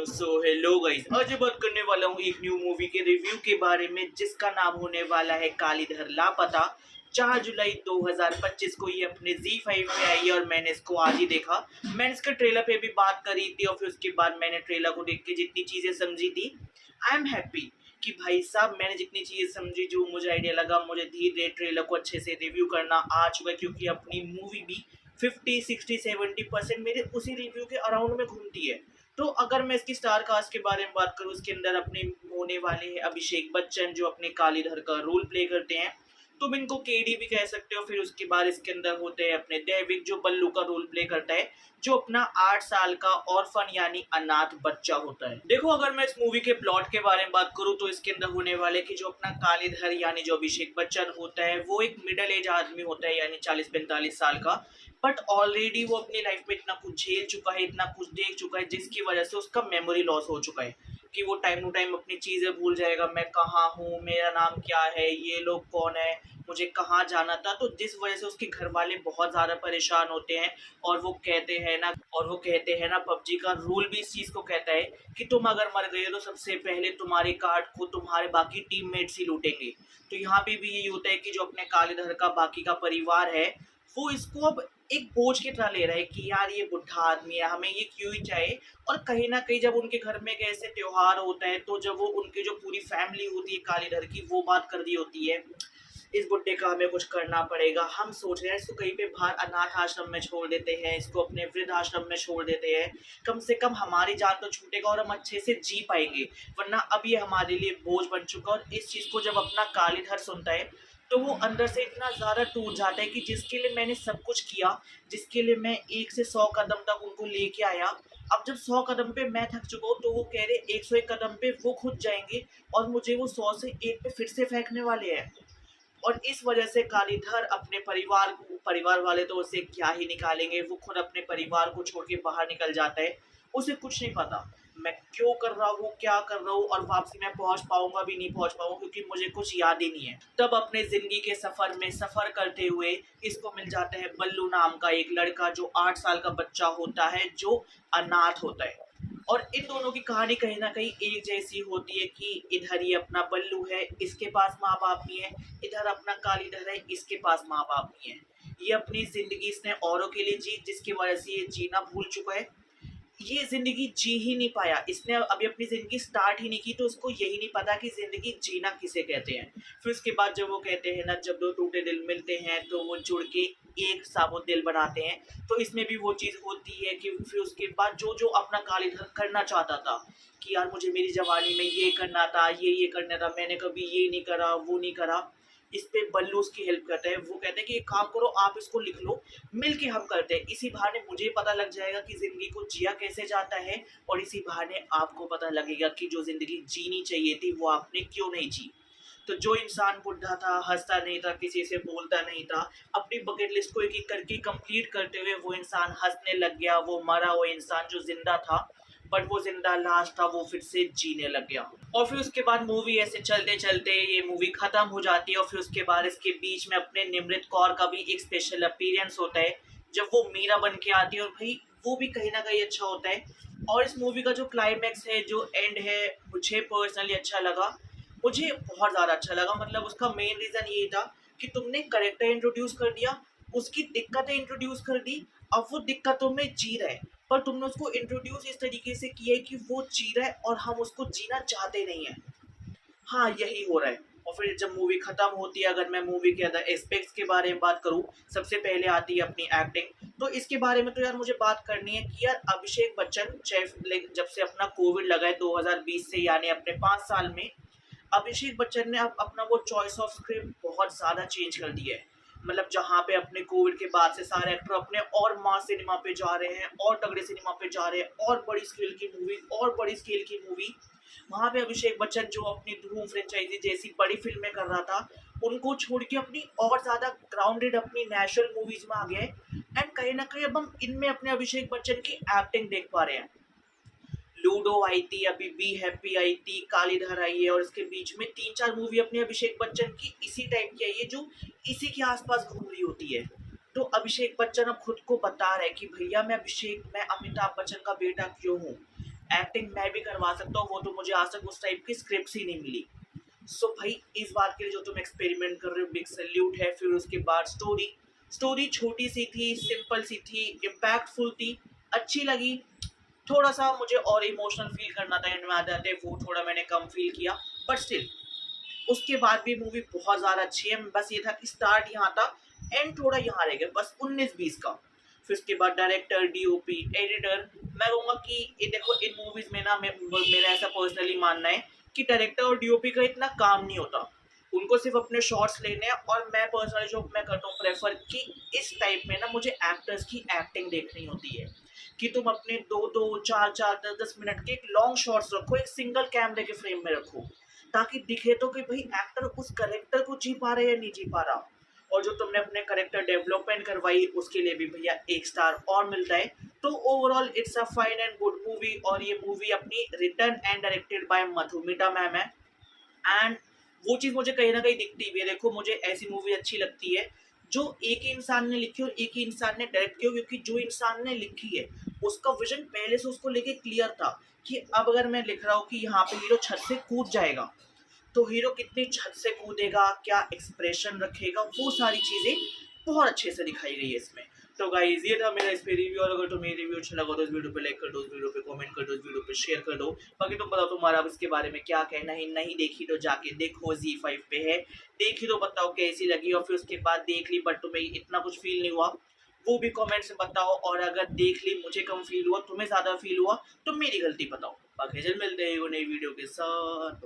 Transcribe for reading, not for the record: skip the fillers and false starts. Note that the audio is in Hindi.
सो हेलो गाइस, आज मैं बात करने वाला हूँ एक न्यू मूवी के रिव्यू के बारे में जिसका नाम होने वाला है कालीधर लापता। 4 जुलाई 2025 को ये अपने Z5 में आई है और मैंने इसको आज ही देखा। मैंने इसके ट्रेलर पे भी बात करी थी और फिर उसके बाद मैंने ट्रेलर को देख के जितनी चीजें समझी थी, आई एम हैप्पी कि भाई साहब मैंने जितनी चीजें समझी, जो मुझे आइडिया लगा, मुझे धीरे धीरे ट्रेलर को अच्छे से रिव्यू करना आ चुका है क्योंकि अपनी मूवी भी 50, 60, 70% मेरे उसी रिव्यू के अराउंड में घूमती है। तो अगर मैं इसकी स्टार कास्ट के बारे में बात करूँ, इसके अंदर अपने होने वाले हैं अभिषेक बच्चन जो अपने कालीधर का रोल प्ले करते हैं, तुम इनको केडी भी कह सकते हो। फिर उसके बाद इसके अंदर होते हैं अपने दैविक जो बल्लू का रोल प्ले करता है, जो अपना 8 साल का ऑर्फन यानी अनाथ बच्चा होता है। देखो, अगर मैं इस मूवी के प्लॉट के बारे में बात करूँ तो इसके अंदर होने वाले कि जो अपना कालीधर यानी जो अभिषेक बच्चन होता है वो एक मिडिल एज आदमी होता है यानी 40-45 साल का। बट ऑलरेडी वो अपनी लाइफ में इतना कुछ झेल चुका है, इतना कुछ देख चुका है, जिसकी वजह से उसका मेमोरी लॉस हो चुका है कि वो टाइम टू टाइम अपनी चीज़ें भूल जाएगा। मैं कहाँ हूँ, मेरा नाम क्या है, ये लोग कौन है, मुझे कहाँ जाना था। तो जिस वजह से उसके घर वाले बहुत ज़्यादा परेशान होते हैं और वो कहते हैं ना पबजी का रूल भी इस चीज़ को कहता है कि तुम अगर मर गए तो सबसे पहले तुम्हारे कार्ड को तुम्हारे बाकी टीममेट्स ही लूटेंगे। तो यहाँ पे भी यही होता है कि जो अपने कालीधर का बाकी का परिवार है वो इसको अब एक बोझ की तरह ले रहा है कि यार ये बुढ़ा आदमी है, हमें ये क्यों ही चाहिए। और कहीं ना कहीं जब उनके घर में एक ऐसे त्योहार होता है तो जब वो उनकी जो पूरी फैमिली होती है कालीधर की वो बात कर दी होती है, इस बुड्ढे का हमें कुछ करना पड़ेगा। हम सोच रहे हैं इसको कहीं पे बाहर अनाथ आश्रम में छोड़ देते हैं, इसको अपने वृद्ध आश्रम में छोड़ देते हैं, कम से कम हमारी जान तो छूटेगा और हम अच्छे से जी पाएंगे। वरना अब ये हमारे लिए बोझ बन चुका। और इस चीज़ को जब अपना कालीधर सुनता है तो वो अंदर से इतना ज़्यादा टूट जाता है कि जिसके लिए मैंने सब कुछ किया, जिसके लिए मैं 1 से 100 कदम तक उनको लेके आया, अब जब 100 कदम पे मैं थक चुका हूँ तो वो कह रहे 101 कदम पे वो खुद जाएंगे और मुझे वो 100 से 1 पे फिर से फेंकने वाले हैं। और इस वजह से कालीधर अपने परिवार वाले तो उसे क्या ही निकालेंगे, वो खुद अपने परिवार को छोड़ के बाहर निकल जाता है। उसे कुछ नहीं पता मैं क्यों कर रहा हूँ, क्या कर रहा हूँ, और वापसी मैं पहुंच पाऊंगा भी नहीं पहुंच पाऊंगा क्योंकि मुझे कुछ याद ही नहीं है। तब अपने जिंदगी के सफर में सफर करते हुए इसको मिल जाता है बल्लू नाम का एक लड़का जो 8 साल का बच्चा होता है, जो अनाथ होता है। और इन दोनों की कहानी कहीं ना कहीं एक जैसी होती है कि इधर ये अपना बल्लू है, इसके पास माँ बाप नहीं है, इधर अपना कालीधर है, इसके पास माँ बाप नहीं है। ये अपनी जिंदगी इसने औरों के लिए जी, जिसकी वजह से ये जीना भूल चुका है। ये ज़िंदगी जी ही नहीं पाया, इसने अभी अपनी ज़िंदगी स्टार्ट ही नहीं की, तो उसको यही नहीं पता कि ज़िंदगी जीना किसे कहते हैं। फिर उसके बाद जब वो कहते हैं ना, जब 2 टूटे दिल मिलते हैं तो वो जुड़ के एक साबुत दिल बनाते हैं। तो इसमें भी वो चीज़ होती है कि फिर उसके बाद जो अपना कालीधर करना चाहता था कि यार मुझे मेरी जवानी में ये करना था, ये करना था, मैंने कभी ये नहीं करा, वो नहीं करा। इस पे बल्लू उसकी हेल्प करता है। वो कहते हैं कि एक काम करो, आप इसको लिख लो, मिल के हम करते हैं। इसी बहाने मुझे पता लग जाएगा कि ज़िंदगी को जिया कैसे जाता है और इसी बहाने आपको पता लगेगा कि जो ज़िंदगी जीनी चाहिए थी वो आपने क्यों नहीं जी। तो जो इंसान बुढ़ा था, हँसता नहीं था, किसी से बोलता नहीं था, अपनी बकेट लिस्ट को एक-एक करके कंप्लीट करते हुए वो इंसान हँसने लग गया। वो मरा हुआ इंसान जो ज़िंदा था, बट वो ज़िंदा लाश था, वो फिर से जीने लग गया। और फिर उसके बाद मूवी ऐसे चलते-चलते ये मूवी ख़त्म हो जाती है और फिर उसके बाद इसके बीच में अपने निमृत कौर का भी एक स्पेशल अपीयरेंस होता है, जब वो मीरा बन के आती है और भाई वो भी कहीं न कहीं अच्छा होता है। और इस मूवी का जो क्लाइमैक्स है, जो एंड है, मुझे पर्सनली अच्छा लगा। मुझे बहुत ज़्यादा अच्छा लगा। मतलब उसका मेन रीज़न यही था कि तुमने कैरेक्टर इंट्रोड्यूस कर दिया, उसकी दिक्कतें इंट्रोड्यूस कर दी, अब वो दिक्कतों में जी रहा है। पर तुमने उसको इंट्रोड्यूस इस तरीके से किया है कि वो जी रहा है और हम उसको जीना चाहते नहीं हैं। हाँ, यही हो रहा है। और फिर जब मूवी खत्म होती है, अगर मैं मूवी के अदर एस्पेक्ट्स के बारे में बात करूँ, सबसे पहले आती है अपनी एक्टिंग। तो इसके बारे में तो यार मुझे बात करनी है कि यार अभिषेक बच्चन जब से अपना कोविड लगा है 2020 से, यानी अपने 5 साल में, अभिषेक बच्चन ने अब अपना वो चॉइस ऑफ स्क्रिप्ट बहुत ज़्यादा चेंज कर दिया है। मतलब जहाँ पे अपने कोविड के बाद से सारे एक्टर अपने और मास सिनेमा पे जा रहे हैं और तगड़े सिनेमा पे जा रहे हैं और बड़ी स्केल की मूवी और बड़ी स्केल की मूवी, वहाँ पे अभिषेक बच्चन जो अपनी धूम फ्रेंचाइजी जैसी बड़ी फिल्में कर रहा था, उनको छोड़ के अपनी और ज़्यादा ग्राउंडेड अपनी नेशनल मूवीज में आ गया है। एंड कहीं ना कहीं अब हम इनमें अपने अभिषेक बच्चन की एक्टिंग देख पा रहे हैं। लूडो आई थी, अभी बी हैप्पी आई थी, कालीधर आई है और इसके बीच में 3-4 मूवी अपने अभिषेक बच्चन की इसी टाइप की आई है जो इसी के आसपास घूम रही होती है। तो अभिषेक बच्चन अब खुद को बता रहा है कि भैया मैं अमिताभ बच्चन का बेटा क्यों हूँ। एक्टिंग मैं भी करवा सकता हूँ, वो तो मुझे आज तक उस टाइप की स्क्रिप्ट ही नहीं मिली। सो भाई इस बात के लिए जो तुम एक्सपेरिमेंट कर रहे हो बिग सैल्यूट है। फिर उसके बाद स्टोरी स्टोरी छोटी सी थी, सिंपल सी थी, इम्पैक्टफुल थी, अच्छी लगी। थोड़ा सा मुझे और इमोशनल फील करना था एंड में आते आते, वो थोड़ा मैंने कम फील किया, बट स्टिल उसके बाद भी मूवी बहुत ज़्यादा अच्छी है। बस ये था कि स्टार्ट यहाँ था, एंड थोड़ा यहाँ रह गया, बस 19-20 का। फिर उसके बाद डायरेक्टर, डीओपी, एडिटर, मैं कहूँगा कि ये देखो इन मूवीज में ना मेरा ऐसा पर्सनली मानना है कि डायरेक्टर और डीओपी का इतना काम नहीं होता, उनको सिर्फ अपने शॉट्स लेने हैं। और मैं पर्सनली जो मैं करता हूँ प्रेफर कि इस टाइप में ना मुझे एक्टर्स की एक्टिंग देखनी होती है, कि तुम अपने 2-2, 4-4, 10-10 मिनट के एक लॉन्ग शॉट्स रखो, एक सिंगल कैमरे के फ्रेम में रखो, ताकि दिखे तो कि भाई एक्टर उस करेक्टर को जी पा रहे या नहीं जी पा रहा। और जो तुमने अपने करेक्टर डेवलपमेंट करवाई उसके लिए भी भैया एक स्टार और मिलता है। तो overall it's a fine and good movie, और ये मूवी अपनी return and directed by Madhumita ma'am है। एंड वो चीज़ मुझे कहीं ना कहीं दिखती भी है। देखो मुझे ऐसी मूवी अच्छी लगती है जो एक ही इंसान ने लिखी और एक ही इंसान ने डायरेक्ट की हो, क्योंकि जो इंसान ने लिखी है उसका विजन पहले से उसको लेके क्लियर था कि अब अगर मैं लिख रहा हूँ कि यहाँ पे हीरो छत से कूद जाएगा, तो हीरो कितनी छत से कूदेगा, क्या एक्सप्रेशन रखेगा, वो सारी चीज़ें बहुत अच्छे से दिखाई गई है इसमें। तो गाइस ये था मेरा इस पे रिव्यू, और अगर तुम्हें रिव्यू अच्छा लगा तो इस वीडियो पे लाइक कर दो, इस वीडियो पे कमेंट कर दो, इस वीडियो पे शेयर कर दो। बाकी तुम बताओ तुम्हारा अब इसके बारे में क्या कहना है। नहीं देखी तो जाके देखो, Z5 पे है, देखी तो बताओ कैसी लगी, और फिर उसके बाद देख ली बट तुम्हें इतना कुछ फील नहीं हुआ, वो भी कमेंट से बताओ। और अगर देख ली मुझे कम फील हुआ, तुम्हें ज़्यादा फील हुआ, तो मेरी गलती बताओ। बाकी जल्द मिलते हैं नई वीडियो के साथ।